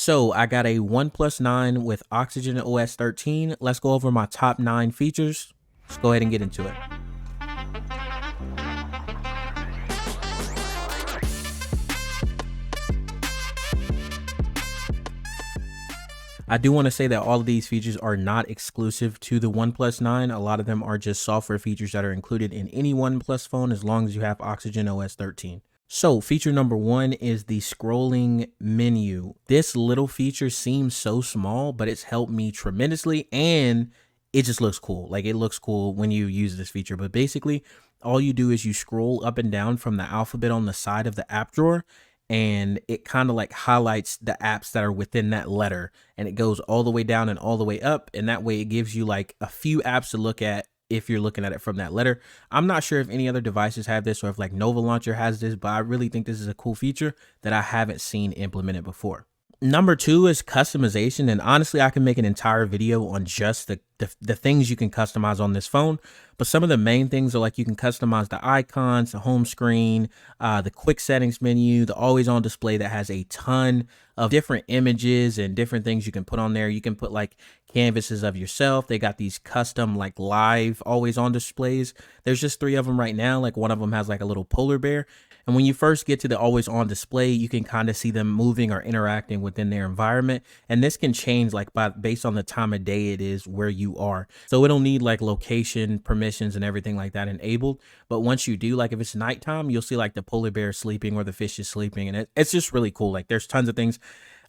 So I got a OnePlus 9 with Oxygen OS 13. Let's go over my top 9 features. Let's go ahead and get into it. I do want to say that all of these features are not exclusive to the OnePlus 9. A lot of them are just software features that are included in any OnePlus phone as long as you have Oxygen OS 13. So feature number 1 is the scrolling menu. This little feature seems so small, but it's helped me tremendously and it just looks cool. Like it looks cool when you use this feature, but basically all you do is you scroll up and down from the alphabet on the side of the app drawer, and it kind of like highlights the apps that are within that letter, and it goes all the way down and all the way up, and that way it gives you like a few apps to look at if you're looking at it from that letter. I'm not sure if any other devices have this or if like Nova Launcher has this, but I really think this is a cool feature that I haven't seen implemented before. Number 2 is customization, and honestly I can make an entire video on just the things you can customize on this phone, but some of the main things are like you can customize the icons, the home screen, the quick settings menu, the always on display that has a ton of different images and different things you can put on there. You can put like canvases of yourself. They got these custom like live always on displays. There's just 3 of them right now. Like one of them has like a little polar bear, and when you first get to the always on display, you can kind of see them moving or interacting within their environment, and this can change like based on the time of day it is where you are. So it'll need like location permissions and everything like that enabled, but once you do, like if it's nighttime, you'll see like the polar bear sleeping or the fish is sleeping, and it's just really cool. Like there's tons of things.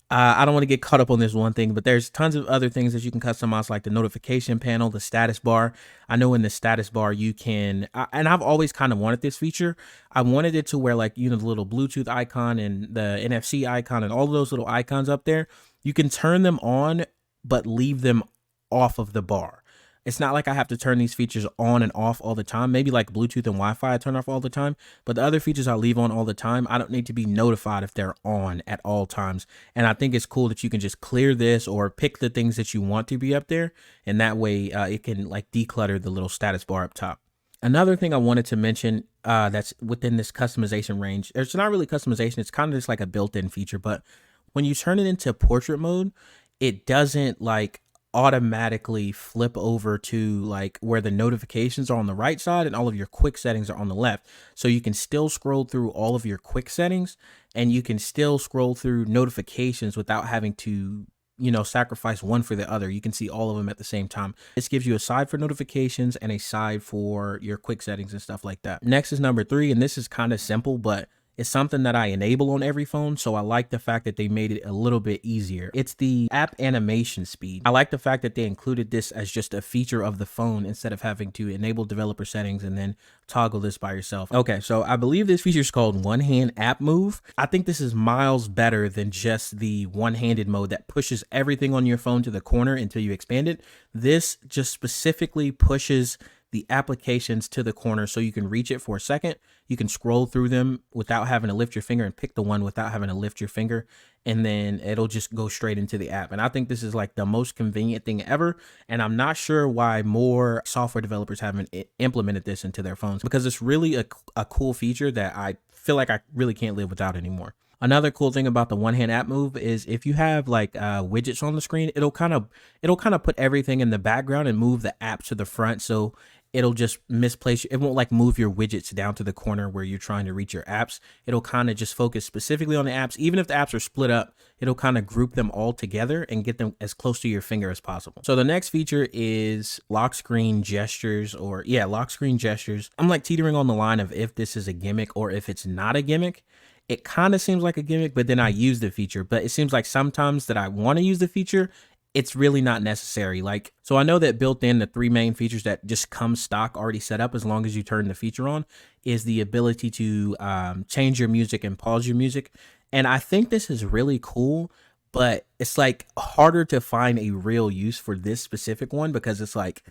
I don't want to get caught up on this one thing, but there's tons of other things that you can customize, like the notification panel, the status bar. I know in the status bar you can, and I've always kind of wanted this feature. I wanted it to where like, you know, the little Bluetooth icon and the NFC icon and all of those little icons up there, you can turn them on, but leave them off of the bar. It's not like I have to turn these features on and off all the time. Maybe like Bluetooth and Wi-Fi I turn off all the time, but the other features I leave on all the time. I don't need to be notified if they're on at all times. And I think it's cool that you can just clear this or pick the things that you want to be up there, and that way it can like declutter the little status bar up top. Another thing I wanted to mention that's within this customization range, it's not really customization, it's kind of just like a built-in feature, but when you turn it into portrait mode, it doesn't like automatically flip over to like where the notifications are on the right side and all of your quick settings are on the left. So you can still scroll through all of your quick settings, and you can still scroll through notifications without having to, you know, sacrifice one for the other. You can see all of them at the same time. This gives you a side for notifications and a side for your quick settings and stuff like that. Next is number 3, and this is kind of simple, but it's something that I enable on every phone, so I like the fact that they made it a little bit easier. It's the app animation speed. I like the fact that they included this as just a feature of the phone instead of having to enable developer settings and then toggle this by yourself. Okay, so I believe this feature is called one-hand app move. I think this is miles better than just the one-handed mode that pushes everything on your phone to the corner until you expand it. This just specifically pushes the applications to the corner so you can reach it for a second. You can scroll through them without having to lift your finger and pick the one without having to lift your finger, and then it'll just go straight into the app. And I think this is like the most convenient thing ever, and I'm not sure why more software developers haven't implemented this into their phones, because it's really a cool feature that I feel like I really can't live without anymore. Another cool thing about the one-hand app move is if you have like widgets on the screen, it'll kind of put everything in the background and move the app to the front, so it'll just misplace you. It won't like move your widgets down to the corner where you're trying to reach your apps. It'll kind of just focus specifically on the apps. Even if the apps are split up, it'll kind of group them all together and get them as close to your finger as possible. So the next feature is lock screen gestures, or lock screen gestures. I'm like teetering on the line of if this is a gimmick or if it's not a gimmick. It kind of seems like a gimmick, but then I use the feature. But it seems like sometimes that I want to use the feature, it's really not necessary. Like, so I know that built in, the 3 main features that just come stock already set up as long as you turn the feature on is the ability to change your music and pause your music. And I think this is really cool, but it's like harder to find a real use for this specific one, because it's like,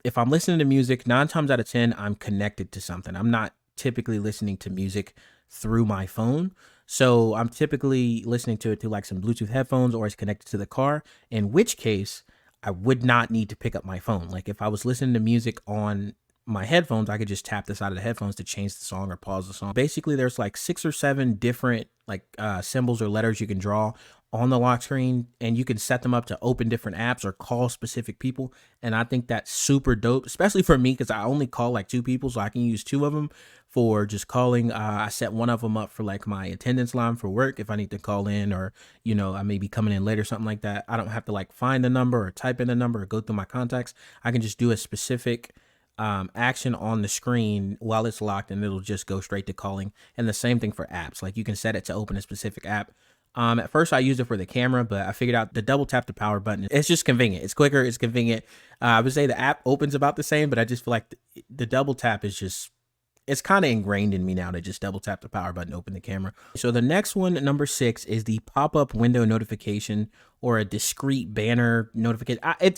if I'm listening to music, 9 times out of 10, I'm connected to something. I'm not typically listening to music through my phone. So I'm typically listening to it through like some Bluetooth headphones, or it's connected to the car, in which case I would not need to pick up my phone. Like if I was listening to music on my headphones, I could just tap the side of the headphones to change the song or pause the song. Basically, there's like 6 or 7 different like symbols or letters you can draw on the lock screen, and you can set them up to open different apps or call specific people. And I think that's super dope, especially for me because I only call like 2 people, so I can use 2 of them for just calling. I set one of them up for like my attendance line for work if I need to call in, or I may be coming in late or something like that. I don't have to like find the number or type in the number or go through my contacts. I can just do a specific action on the screen while it's locked, and it'll just go straight to calling. And the same thing for apps. Like you can set it to open a specific app. At first I used it for the camera, but I figured out the double tap the power button. It's just convenient. It's quicker. It's convenient. I would say the app opens about the same, but I just feel like the double tap is just, it's kind of ingrained in me now to just double tap the power button, open the camera. So the next one, number 6, is the pop-up window notification, or a discrete banner notification. I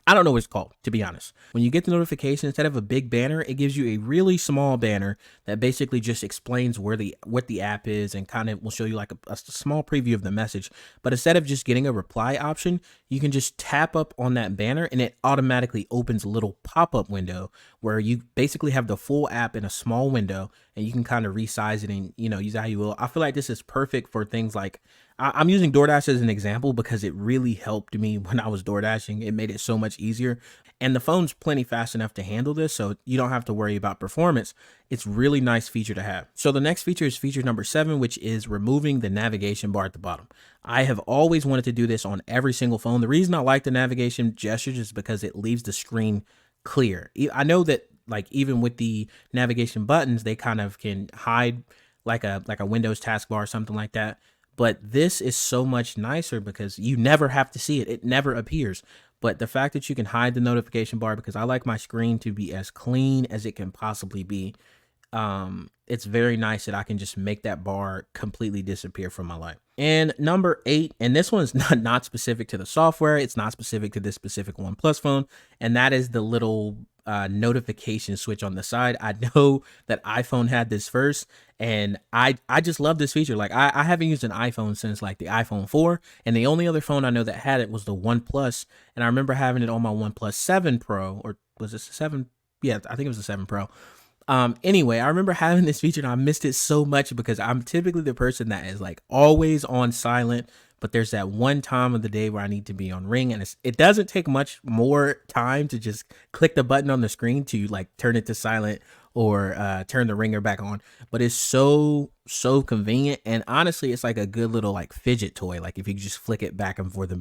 don't know what it's called, to be honest. When you get the notification, instead of a big banner, it gives you a really small banner that basically just explains what the app is, and kind of will show you like a small preview of the message. But instead of just getting a reply option, you can just tap up on that banner and it automatically opens a little pop-up window where you basically have the full app in a small window, and you can kind of resize it and use it how you will. I feel like this is perfect for things like, I'm using DoorDash as an example because it really helped me when I was DoorDashing. It made it so much easier. And the phone's plenty fast enough to handle this, so you don't have to worry about performance. It's really nice feature to have. So the next feature is feature number 7, which is removing the navigation bar at the bottom. I have always wanted to do this on every single phone. The reason I like the navigation gestures is because it leaves the screen clear. I know that like even with the navigation buttons, they kind of can hide like a Windows taskbar or something like that. But this is so much nicer because you never have to see it. It never appears. But the fact that you can hide the notification bar, because I like my screen to be as clean as it can possibly be, it's very nice that I can just make that bar completely disappear from my life. And number 8, and this one is not specific to the software. It's not specific to this specific OnePlus phone. And that is the little notification switch on the side. I know that iPhone had this first, and I just love this feature. Like I haven't used an iPhone since like the iPhone 4, and the only other phone I know that had it was the OnePlus. And I remember having it on my OnePlus 7 Pro, or was it 7? Yeah, I think it was the 7 Pro. Anyway, I remember having this feature and I missed it so much because I'm typically the person that is like always on silent, but there's that one time of the day where I need to be on ring, and it doesn't take much more time to just click the button on the screen to like turn it to silent or turn the ringer back on. But it's so convenient, and honestly, it's like a good little like fidget toy. Like if you just flick it back and forth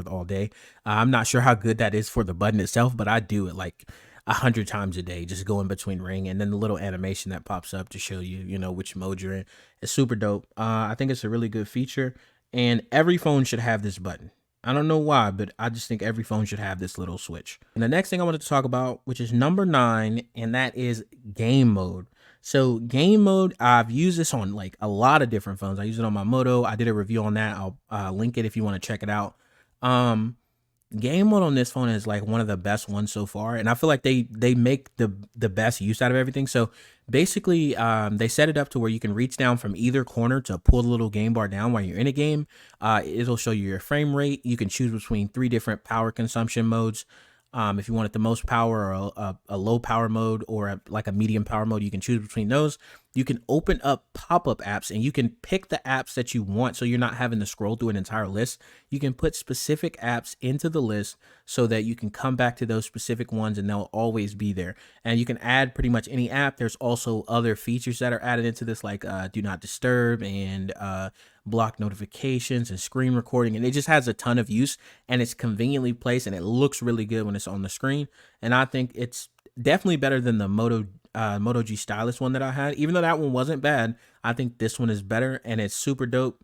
all day. I'm not sure how good that is for the button itself, but I do it like 100 times a day, just going between ring, and then the little animation that pops up to show you, which mode you're in. It's super dope. I think it's a really good feature, and every phone should have this button. I don't know why, but I just think every phone should have this little switch. And the next thing I wanted to talk about, which is number 9, and that is game mode. So game mode, I've used this on like a lot of different phones. I use it on my Moto. I did a review on that. I'll link it if you want to check it out. Game mode on this phone is like one of the best ones so far, and I feel like they make the best use out of everything. So basically, they set it up to where you can reach down from either corner to pull the little game bar down while you're in a game. It'll show you your frame rate. You can choose between 3 different power consumption modes. If you wanted the most power, or a low power mode, or like a medium power mode, you can choose between those. You can open up pop-up apps, and you can pick the apps that you want, so you're not having to scroll through an entire list. You can put specific apps into the list so that you can come back to those specific ones and they'll always be there. And you can add pretty much any app. There's also other features that are added into this, like do not disturb, and block notifications, and screen recording, and it just has a ton of use, and it's conveniently placed, and it looks really good when it's on the screen. And I think it's definitely better than the Moto G Stylus one that I had. Even though that one wasn't bad, I think this one is better, and it's super dope.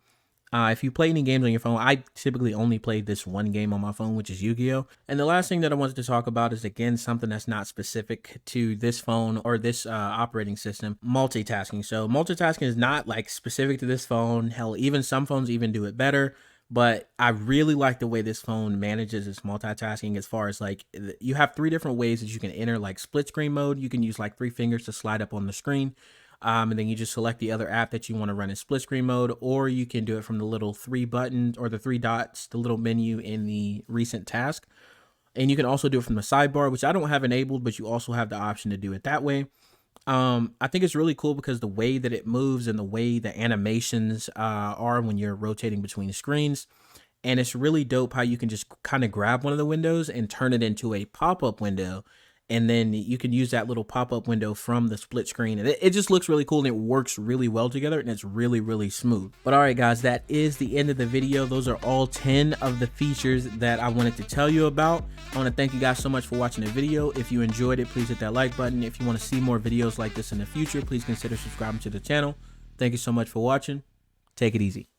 If you play any games on your phone, I typically only played this one game on my phone, which is Yu-Gi-Oh! And the last thing that I wanted to talk about is, again, something that's not specific to this phone or this operating system: multitasking. So multitasking is not like specific to this phone. Hell, even some phones even do it better. But I really like the way this phone manages its multitasking, as far as like you have 3 different ways that you can enter, like split screen mode. You can use like 3 fingers to slide up on the screen. And then you just select the other app that you want to run in split screen mode, or you can do it from the little 3 buttons or the 3 dots, the little menu in the recent task. And you can also do it from the sidebar, which I don't have enabled, but you also have the option to do it that way. I think it's really cool because the way that it moves and the way the animations are when you're rotating between screens, And it's really dope how you can just kind of grab one of the windows and turn it into a pop-up window. And then you can use that little pop-up window from the split screen. And it just looks really cool, and it works really well together, and it's really, really smooth. But all right, guys, that is the end of the video. Those are all 10 of the features that I wanted to tell you about. I want to thank you guys so much for watching the video. If you enjoyed it, please hit that like button. If you want to see more videos like this in the future, please consider subscribing to the channel. Thank you so much for watching. Take it easy.